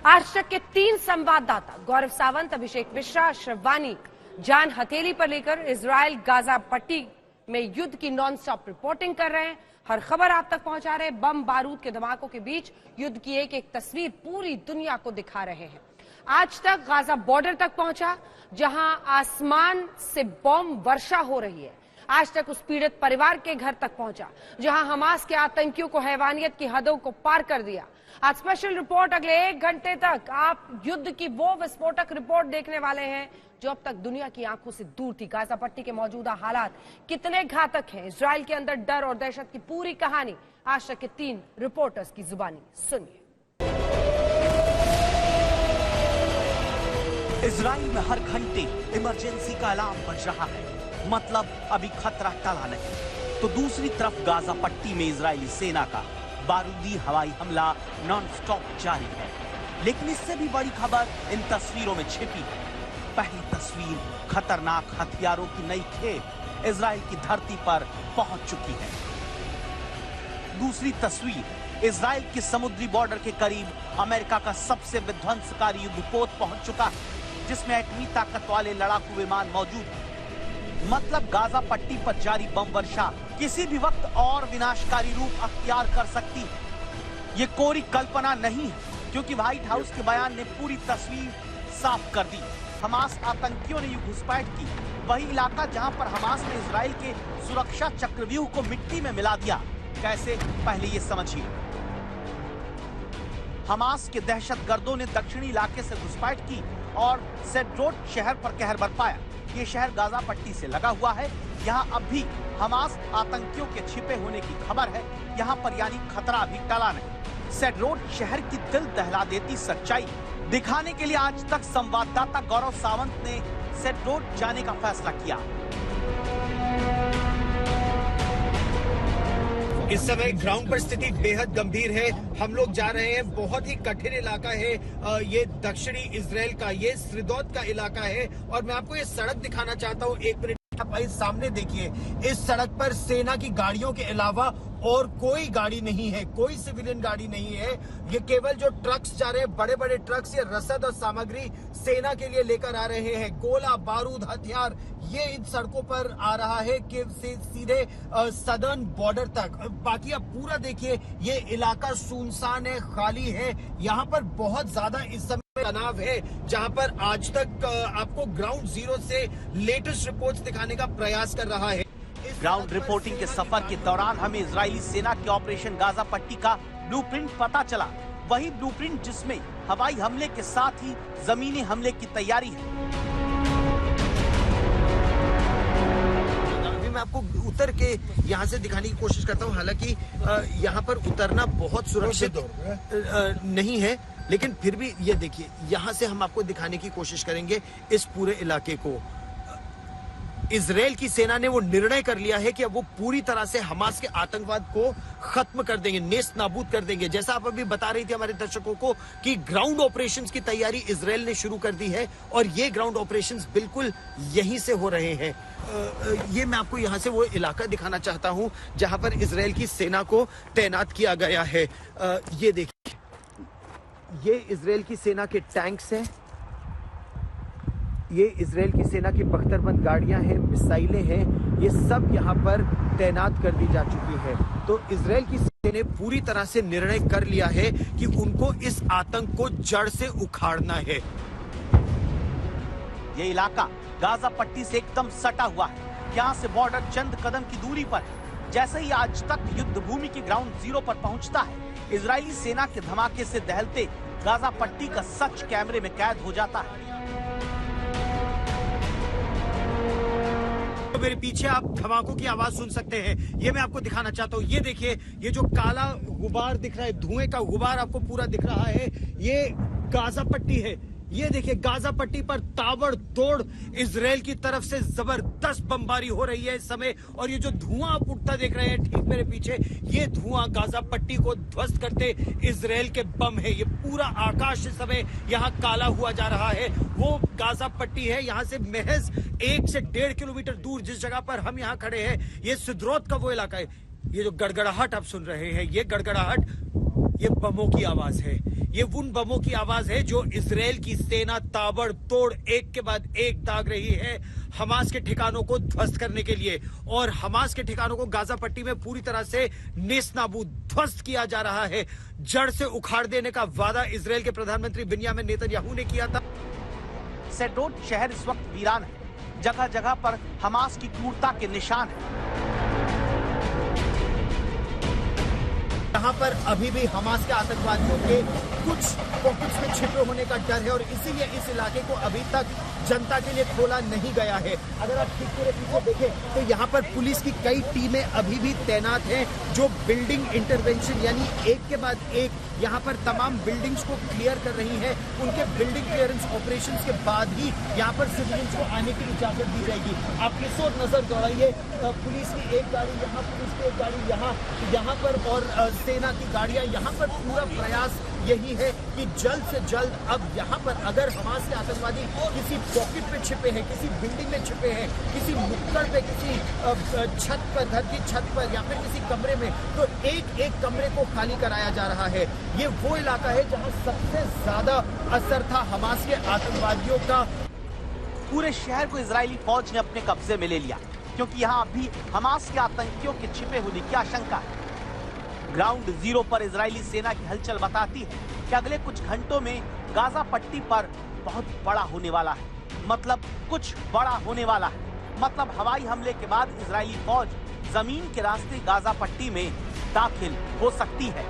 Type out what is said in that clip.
आज तक के 3 संवाददाता गौरव सावंत, अभिषेक मिश्रा, श्रवानी जान हथेली पर लेकर इजराइल गाजा पट्टी में युद्ध की नॉनस्टॉप रिपोर्टिंग कर रहे हैं। हर खबर आप तक पहुंचा रहे हैं। बम बारूद के धमाकों के बीच युद्ध की एक एक तस्वीर पूरी दुनिया को दिखा रहे हैं। आज तक गाजा बॉर्डर तक पहुंचा, जहां आसमान से बम वर्षा हो रही है। आज तक उस पीड़ित परिवार के घर तक पहुंचा, जहां हमास के आतंकियों को हैवानियत की हदों को पार कर दिया। आज स्पेशल रिपोर्ट अगले 1 घंटे तक आप युद्ध की वो विस्फोटक रिपोर्ट देखने वाले हैं जो अब तक दुनिया की आंखों से दूर थी। गाजा पट्टी के मौजूदा हालात कितने घातक हैं, इजराइल के अंदर डर और दहशत की पूरी कहानी आज तक के 3 रिपोर्टर्स की जुबानी सुनिए। इजराइल में हर घंटे इमरजेंसी का अलार्म बज रहा है, मतलब अभी खतरा टला नहीं। तो दूसरी तरफ गाजा पट्टी में इजरायली सेना का बारूदी हवाई हमला नॉन स्टॉप जारी है। लेकिन इससे भी बड़ी खबर इन तस्वीरों में छिपी है। पहली तस्वीर खतरनाक हथियारों की नई खेप इजराइल की धरती पर पहुंच चुकी है। दूसरी तस्वीर इजराइल के समुद्री बॉर्डर के करीब अमेरिका का सबसे विध्वंसकारी युद्धपोत पहुंच चुका है, जिसमें एटमी ताकत वाले लड़ाकू विमान मौजूद हैं। मतलब गाजा पट्टी पर जारी बम वर्षा किसी भी वक्त और विनाशकारी रूप अख्तियार कर सकती है। ये कोरी कल्पना नहीं है, क्योंकि व्हाइट हाउस के बयान ने पूरी तस्वीर साफ कर दी। हमास आतंकियों ने ये घुसपैठ की, वही इलाका जहां पर हमास ने इजराइल के सुरक्षा चक्रव्यूह को मिट्टी में मिला दिया। कैसे, पहले ये समझिए। हमास के दहशतगर्दों ने दक्षिणी इलाके से घुसपैठ की और सेड्रोट शहर पर कहर बरपाया। ये शहर गाजा पट्टी से लगा हुआ है। यहाँ अब भी हमास आतंकियों के छिपे होने की खबर है। यहाँ पर यानी खतरा अभी टला नहीं। सेड्रोट शहर की दिल दहला देती सच्चाई दिखाने के लिए आज तक संवाददाता गौरव सावंत ने सेड्रोट जाने का फैसला किया। इस समय ग्राउंड पर स्थिति बेहद गंभीर है। हम लोग जा रहे हैं, बहुत ही कठिन इलाका है। ये दक्षिणी इजराइल का ये श्रीदोत का इलाका है और मैं आपको ये सड़क दिखाना चाहता हूँ। 1 मिनट आप भाई सामने देखिए। इस सड़क पर सेना की गाड़ियों के अलावा और कोई गाड़ी नहीं है, कोई सिविलियन गाड़ी नहीं है। ये केवल जो ट्रक्स जा रहे हैं, बड़े बड़े ट्रक्स, ये रसद और सामग्री सेना के लिए लेकर आ रहे हैं। गोला बारूद हथियार ये इन सड़कों पर आ रहा है कि सीधे सदर्न बॉर्डर तक। बाकी आप पूरा देखिए, ये इलाका सुनसान है, खाली है। यहाँ पर बहुत ज्यादा इस समय तनाव है, जहां पर आज तक आपको ग्राउंड जीरो से लेटेस्ट रिपोर्ट्स दिखाने का प्रयास कर रहा है। ग्राउंड रिपोर्टिंग के सफर के दौरान हमें इजरायली सेना के ऑपरेशन गाजा पट्टी का ब्लूप्रिंट पता चला। वही ब्लूप्रिंट जिसमें हवाई हमले के साथ ही जमीनी हमले की तैयारी है। अभी मैं आपको उतर के यहाँ से दिखाने की कोशिश करता हूँ। हालांकि यहाँ पर उतरना बहुत सुरक्षित नहीं है, लेकिन फिर भी ये देखिए, यहाँ से हम आपको दिखाने की कोशिश करेंगे इस पूरे इलाके को। इजराइल की सेना ने वो निर्णय कर लिया है कि अब वो पूरी तरह से हमास के आतंकवाद को खत्म कर देंगे, नेस्त नाबूद कर देंगे। जैसा आप अभी बता रही थी हमारे दर्शकों को कि ग्राउंड ऑपरेशंस की तैयारी इजराइल ने शुरू कर दी है और ये ग्राउंड ऑपरेशंस बिल्कुल यहीं से हो रहे हैं। ये मैं आपको यहाँ से वो इलाका दिखाना चाहता हूँ जहां पर इजराइल की सेना को तैनात किया गया है। ये देखिए, ये इजराइल की सेना के टैंक्स हैं, ये इजराइल की सेना की बख्तरबंद गाड़ियां हैं, मिसाइलें हैं, ये सब यहाँ पर तैनात कर दी जा चुकी है। तो इजराइल की सेना ने पूरी तरह से निर्णय कर लिया है कि उनको इस आतंक को जड़ से उखाड़ना है। ये इलाका गाजा पट्टी से एकदम सटा हुआ है। यहाँ से बॉर्डर चंद कदम की दूरी पर है। जैसे ही आज तक युद्ध भूमि के ग्राउंड जीरो पर पहुंचता है, इजरायली सेना के धमाके से दहलते गाजा पट्टी का सच कैमरे में कैद हो जाता है। तो मेरे पीछे आप धमाकों की आवाज सुन सकते हैं। ये मैं आपको दिखाना चाहता हूँ। ये देखिए, ये जो काला गुबार दिख रहा है, धुएं का गुबार आपको पूरा दिख रहा है, ये गाजा पट्टी है। ये देखिए, गाजा पट्टी पर ताबड़तोड़ इजराइल की तरफ से जबरदस्त बमबारी हो रही है इस समय। और ये जो धुआं आप उठता देख रहे हैं ठीक मेरे पीछे, ये धुआं गाजा पट्टी को ध्वस्त करते इजराइल के बम है। ये पूरा आकाश इस समय यहाँ काला हुआ जा रहा है। वो गाजा पट्टी है, यहाँ से महज 1 से 1.5 किलोमीटर दूर जिस जगह पर हम यहाँ खड़े हैं, ये सिद्रोत का वो इलाका है। ये जो गड़गड़ाहट आप सुन रहे हैं, ये गड़गड़ाहट ये बमों की आवाज है। ये उन बमों की आवाज है जो इजराइल की सेना ताबड़तोड़ एक के बाद एक दाग रही है हमास के ठिकानों को ध्वस्त करने के लिए। और हमास के ठिकानों को गाजा पट्टी में पूरी तरह से नेस्तनाबूद ध्वस्त किया जा रहा है। जड़ से उखाड़ देने का वादा इजराइल के प्रधानमंत्री बिन्यामिन नेतन्याहू ने किया था। सेडोट शहर इस वक्त वीरान है। जगह जगह पर हमास की क्रूरता के निशान हैं। यहाँ पर अभी भी हमास के आतंकवादियों के कुछ पॉकेट्स में छिपे होने का डर है और इसीलिए इस इलाके को अभी तक जनता के लिए खोला नहीं गया है। अगर आप ठीक पूरे पीछे देखें तो यहाँ पर पुलिस की कई टीमें अभी भी तैनात हैं जो बिल्डिंग इंटरवेंशन यानी एक के बाद एक यहाँ पर तमाम बिल्डिंग्स को क्लियर कर रही हैं। उनके बिल्डिंग क्लियरेंस ऑपरेशंस के बाद ही यहाँ पर सिविलियंस को आने की इजाजत दी जाएगी। आप इस ओर नजर दौड़ाइए, पुलिस की एक गाड़ी यहाँ, पुलिस की एक गाड़ी यहाँ पर और सेना की गाड़ियां यहाँ पर। पूरा प्रयास यही है कि जल्द से जल्द अब यहाँ पर अगर हमास के आतंकवादी किसी पॉकेट पे छिपे हैं, किसी बिल्डिंग में छिपे हैं, किसी नुक्कड़ पे, किसी छत पर, घर की छत पर या फिर किसी कमरे में, तो एक एक कमरे को खाली कराया जा रहा है। ये वो इलाका है जहाँ सबसे ज्यादा असर था हमास के आतंकवादियों का। पूरे शहर को इजरायली फौज ने अपने कब्जे में ले लिया क्योंकि यहाँ अभी हमास के आतंकियों के छिपे होने की आशंका है। ग्राउंड जीरो पर इजरायली सेना की हलचल बताती है कि अगले कुछ घंटों में गाजा पट्टी पर बहुत बड़ा होने वाला है। मतलब कुछ बड़ा होने वाला है। मतलब हवाई हमले के बाद इजरायली फौज जमीन के रास्ते गाजा पट्टी में दाखिल हो सकती है।